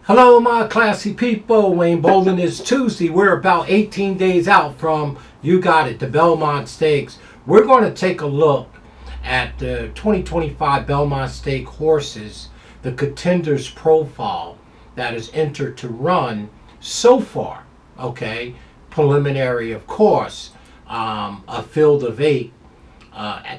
Hello, my classy people. Wayne Bolden. Is Tuesday. We're about 18 days out from, you got it, the Belmont Stakes. We're going to take a look at the 2025 Belmont Stake horses, the Contender's profile that is entered to run so far. Okay, preliminary, of course, a field of 8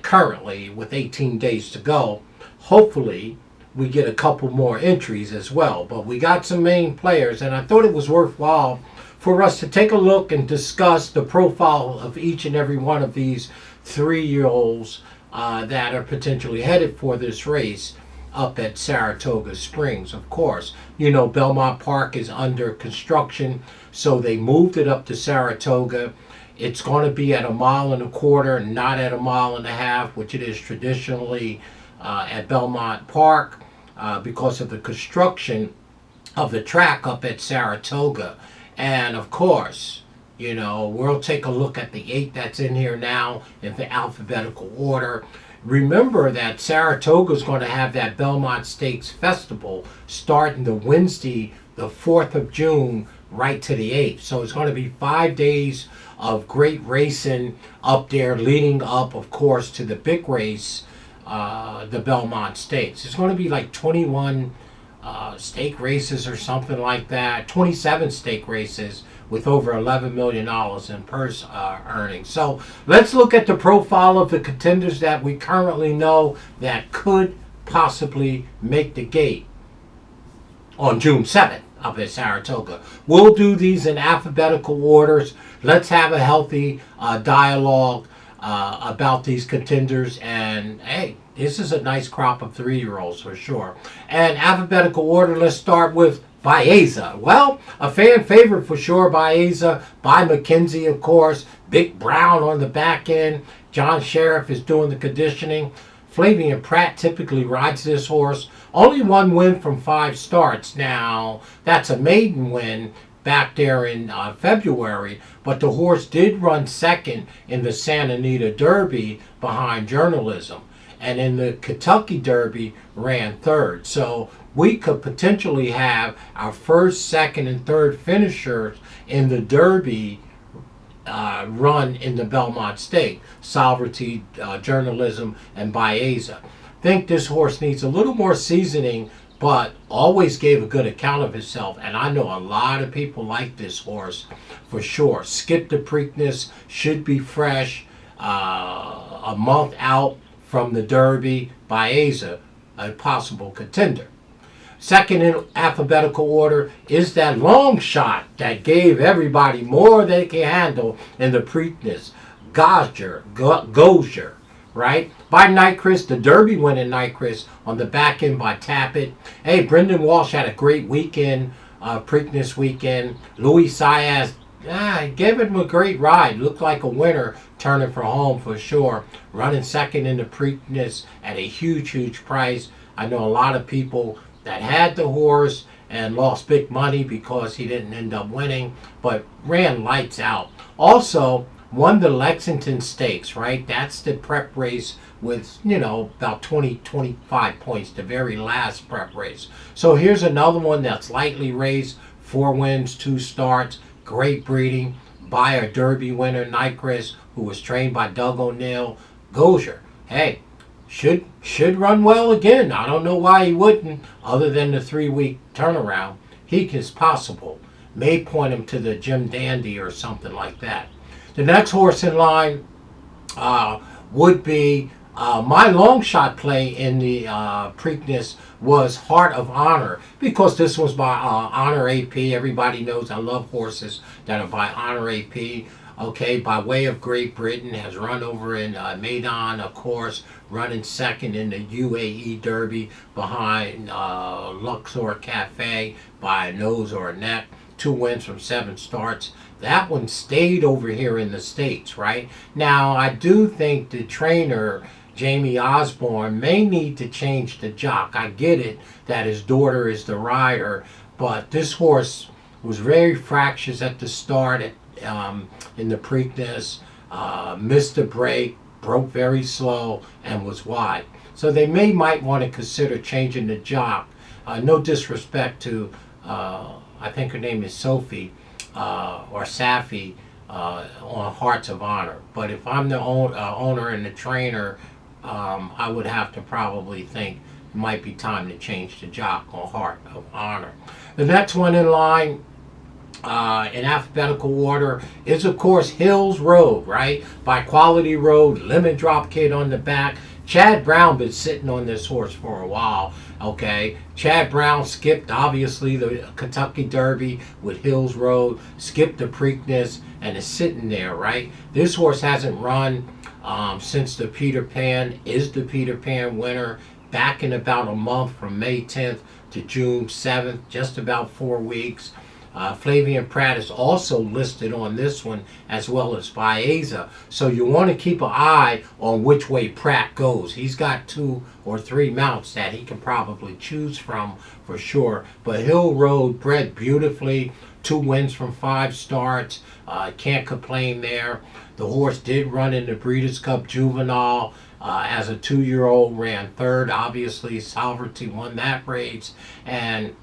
currently with 18 days to go. Hopefully, we get a couple more entries as well. But we got some main players, and I thought it was worthwhile for us to take a look and discuss the profile of each and every one of these 3-year-olds that are potentially headed for this race up at Saratoga Springs. Of course, you know, Belmont Park is under construction, so they moved it up to Saratoga. It's going to be at 1.25 miles, not at 1.5 miles, which it is traditionally at Belmont Park. Because of the construction of the track up at Saratoga. And of course, you know, we'll take a look at the 8 that's in here now in the alphabetical order. Remember that Saratoga is going to have that Belmont Stakes Festival starting the Wednesday, the 4th of June, right to the 8th. So it's going to be 5 days of great racing up there, leading up, of course, to the big race, the Belmont Stakes. It's going to be like 21 stake races or something like that. 27 stake races with over $11 million in purse earnings. So let's look at the profile of the contenders that we currently know that could possibly make the gate on June 7th up at Saratoga. We'll do these in alphabetical orders. Let's have a healthy dialogue about these contenders, and hey, this is a nice crop of 3-year-olds for sure. And alphabetical order, let's start with Vaza. Well, a fan favorite for sure, Vaza, by McKenzie, of course. Big Brown on the back end. John Sheriff is doing the conditioning. Flavian Pratt typically rides this horse. Only 1 win from 5 starts. Now, that's a maiden win back there in February, but the horse did run second in the Santa Anita Derby behind Journalism, and in the Kentucky Derby ran 3rd. So we could potentially have our 1st, 2nd, and 3rd finishers in the Derby run in the Belmont Stake. Sovereignty, Journalism, and Vaza. Think this horse needs a little more seasoning, but always gave a good account of himself, and I know a lot of people like this horse for sure. Skip the Preakness, should be fresh, a month out from the Derby. Vaza, a possible contender. Second in alphabetical order is that long shot that gave everybody more they can handle in the Preakness, Gozier, right? By Nyquist, the Derby winning Nyquist on the back end by Tapit. Hey, Brendan Walsh had a great weekend, Preakness weekend. Louis Saez, gave him a great ride. Looked like a winner, turning for home for sure. Running second in the Preakness at a huge, huge price. I know a lot of people that had the horse and lost big money because he didn't end up winning, but ran lights out. Also, won the Lexington Stakes, right? That's the prep race with, you know, about 20-25 points, the very last prep race. So here's another one that's lightly raced, 4 wins, 2 starts, great breeding, by a Derby winner, Nyquist, who was trained by Doug O'Neill. Gozier, hey, should run well again. I don't know why he wouldn't, other than the 3-week turnaround. He is possible. May point him to the Jim Dandy or something like that. The next horse in line would be my long shot play in the Preakness was Heart of Honor, because this was by Honor AP. Everybody knows I love horses that are by Honor AP. Okay, by way of Great Britain, has run over in Maidan, of course, running second in the UAE Derby behind Luxor Cafe by a nose or a neck. 2 wins from 7 starts. That one stayed over here in the States, right? Now, I do think the trainer, Jamie Osborne, may need to change the jock. I get it that his daughter is the rider, but this horse was very fractious at the start in the Preakness, missed a break, broke very slow, and was wide. So they might want to consider changing the jock. No disrespect to I think her name is Sophie or Safi on Hearts of Honor. But if I'm the owner and the trainer, I would have to probably think it might be time to change the jock on Heart of Honor. The next one in line, in alphabetical order, is of course Hills Road, right? By Quality Road, lemon drop kid on the back. Chad Brown been sitting on this horse for a while. Okay, Chad Brown skipped obviously the Kentucky Derby with Hills Road, skipped the Preakness, and is sitting there, right? This horse hasn't run since the Peter Pan, is the Peter Pan winner, back in about a month from May 10th to June 7th, just about 4 weeks. Flavian Pratt is also listed on this one, as well as Vaza. So you want to keep an eye on which way Pratt goes. He's got 2 or 3 mounts that he can probably choose from for sure. But Hill Road bred beautifully, 2 wins from 5 starts. Can't complain there. The horse did run in the Breeders' Cup Juvenile. As a 2-year-old, ran 3rd. Obviously, Sovereignty won that race. And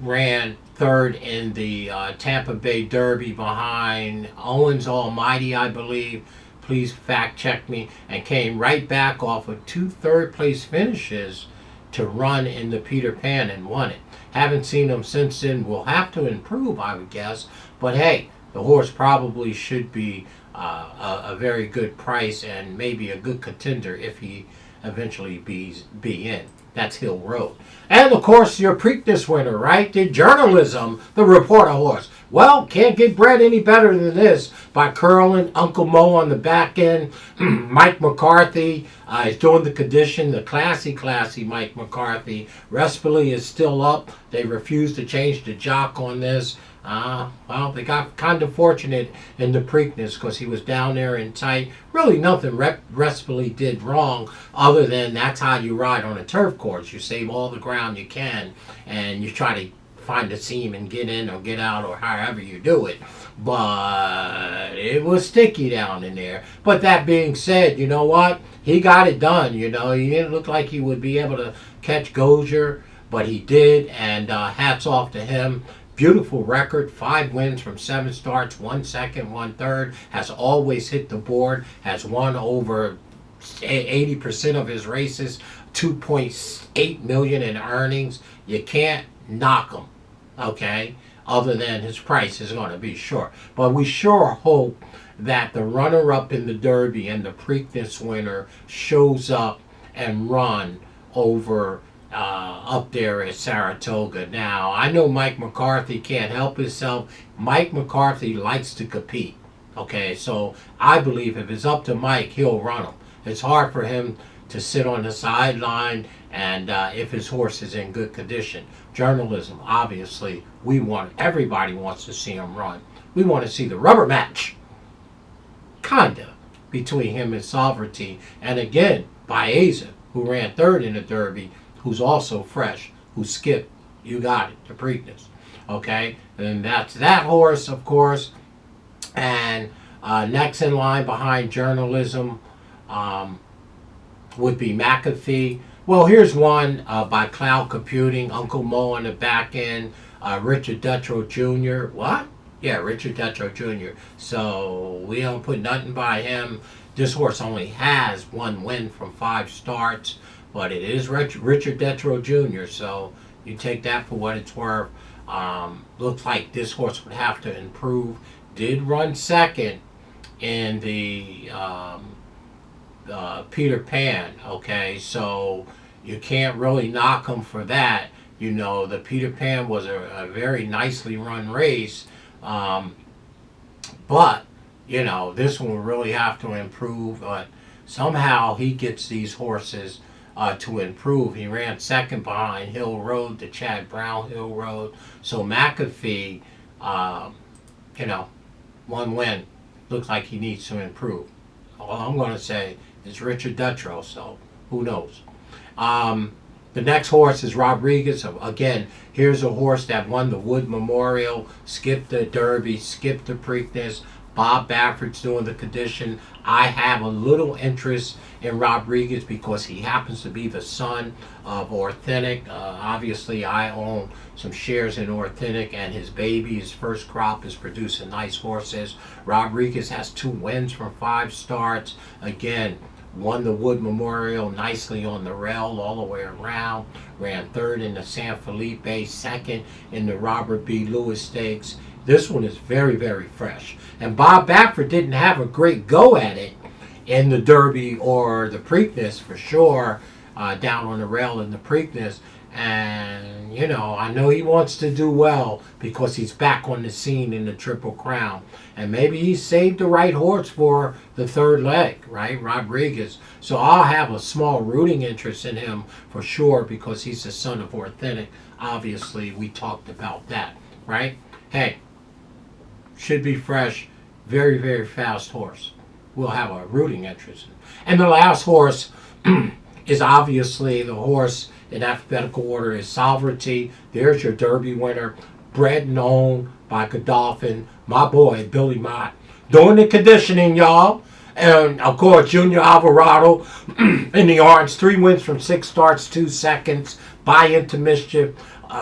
ran 3rd in the Tampa Bay Derby behind Owens Almighty, I believe. Please fact check me. And came right back off of 2 third-place finishes to run in the Peter Pan and won it. Haven't seen him since then. Will have to improve, I would guess. But hey, the horse probably should be a very good price and maybe a good contender if he eventually be in. That's Hill Road. And of course, your Preakness winner, right? The Journalism, the reporter horse. Well, can't get bred any better than this by Curlin, Uncle Mo on the back end. Mike McCarthy is doing the condition, the classy Mike McCarthy. Respily is still up. They refused to change the jock on this. Well, they got kind of fortunate in the Preakness because he was down there in tight. Really nothing Respily did wrong other than that's how you ride on a turf course. You save all the ground you can and you try to find a seam and get in or get out or however you do it. But it was sticky down in there. But that being said, you know what? He got it done. You know, he didn't look like he would be able to catch Gozier, but he did, and hats off to him. Beautiful record, 5 wins from 7 starts, 1 second, 1 third, has always hit the board, has won over 80% of his races, 2.8 million in earnings. You can't knock him, okay, other than his price is going to be short. But we sure hope that the runner-up in the Derby and the Preakness winner shows up and run over up there at Saratoga. Now, I know Mike McCarthy can't help himself. Mike McCarthy likes to compete. Okay, so I believe if it's up to Mike, he'll run him. It's hard for him to sit on the sideline and if his horse is in good condition. Journalism, obviously, everybody wants to see him run. We want to see the rubber match, kinda, between him and Sovereignty. And again, Vaza, who ran 3rd in the Derby, who's also fresh, who skipped, you got it, the Preakness. Okay, and that's that horse, of course. And next in line behind Journalism would be McAfee. Well, here's one by Cloud Computing, Uncle Mo on the back end, Richard Dutro Jr. What? Yeah, Richard Dutro Jr. So we don't put nothing by him. This horse only has 1 win from 5 starts. But it is Richard Dutro Jr., so you take that for what it's worth. Looks like this horse would have to improve. Did run 2nd in the Peter Pan, okay? So you can't really knock him for that. You know, the Peter Pan was a very nicely run race. But, you know, this one will really have to improve. But somehow he gets these horses to improve. He ran 2nd behind Hill Road, the Chad Brown Hill Road. So McAfee, you know, 1 win. Looks like he needs to improve. All I'm going to say is Richard Dutro, so who knows. The next horse is Rodriguez. Again, here's a horse that won the Wood Memorial, skipped the Derby, skipped the Preakness, Bob Baffert's doing the condition. I have a little interest in Rodriguez because he happens to be the son of Authentic. Obviously, I own some shares in Authentic, and his baby, his first crop, is producing nice horses. Rodriguez has 2 wins from 5 starts. Again, won the Wood Memorial nicely on the rail all the way around. Ran 3rd in the San Felipe, 2nd in the Robert B. Lewis Stakes. This one is very, very fresh. And Bob Baffert didn't have a great go at it in the Derby or the Preakness for sure, down on the rail in the Preakness. And, you know, I know he wants to do well because he's back on the scene in the Triple Crown. And maybe he saved the right horse for the 3rd leg, right? Rodriguez. So I'll have a small rooting interest in him for sure because he's the son of Authentic. Obviously, we talked about that, right? Hey, should be fresh, very, very fast horse. We'll have a rooting interest in. And the last horse is obviously the horse in alphabetical order is Sovereignty. There's your Derby winner, bred and owned by Godolphin, my boy Billy Mott, doing the conditioning, y'all. And of course, Junior Alvarado in the orange, 3 wins from 6 starts, 2 seconds, buy into mischief.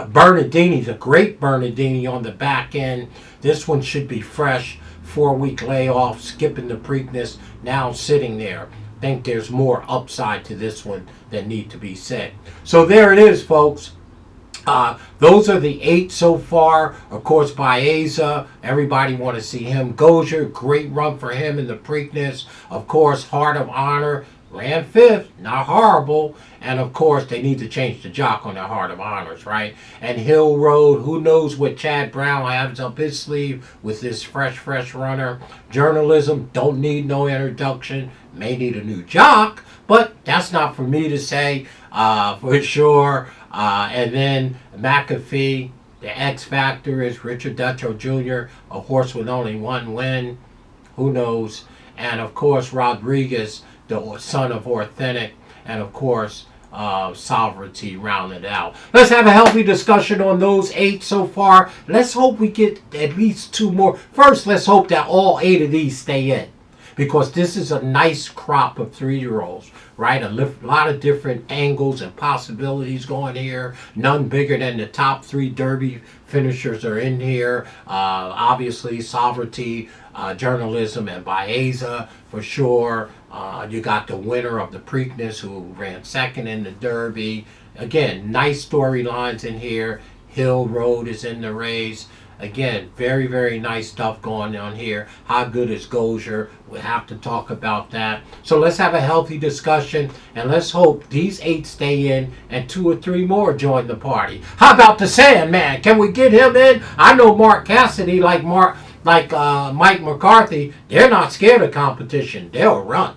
Bernardini's a great Bernardini on the back end. This one should be fresh. 4-week layoff, skipping the Preakness, now sitting there. Think there's more upside to this one that need to be said. So there it is, folks. Those are the 8 so far. Of course, Vaza, everybody want to see him. Gozier, great run for him in the Preakness. Of course, Heart of Honor, ran 5th, not horrible. And of course, they need to change the jock on their Heart of Honors, right? And Hill Road, who knows what Chad Brown has up his sleeve with this fresh runner. Journalism, don't need no introduction. May need a new jock, but that's not for me to say for sure. And then McAfee, the X Factor is Richard Dutro Jr., a horse with only 1 win. Who knows? And of course, Rodriguez, the son of Authentic, and of course, Sovereignty rounded out. Let's have a healthy discussion on those 8 so far. Let's hope we get at least 2 more. First, let's hope that all 8 of these stay in, because this is a nice crop of 3-year-olds, right? A lot of different angles and possibilities going here. None bigger than the top 3 Derby finishers are in here. Obviously, Sovereignty, Journalism, and Vaza for sure. You got the winner of the Preakness who ran 2nd in the Derby. Again, nice storylines in here. Hill Road is in the race. Again, very, very nice stuff going on here. How good is Gozier? We'll have to talk about that. So let's have a healthy discussion, and let's hope these 8 stay in and 2 or 3 more join the party. How about the Sandman? Can we get him in? I know Mark Cassidy, like Mike McCarthy, they're not scared of competition. They'll run.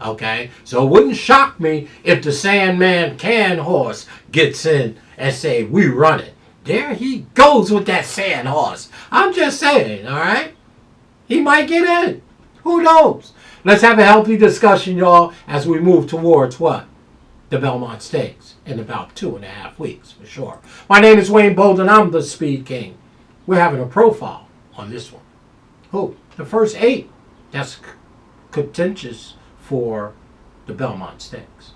Okay? So it wouldn't shock me if the Sandman horse gets in and say, we run it. There he goes with that sand horse. I'm just saying, all right? He might get in. Who knows? Let's have a healthy discussion, y'all, as we move towards what? The Belmont Stakes in about 2.5 weeks, for sure. My name is Wayne Bolden. I'm the Speed King. We're having a profile on this one. Who? The first 8. That's contentious for the Belmont Stakes.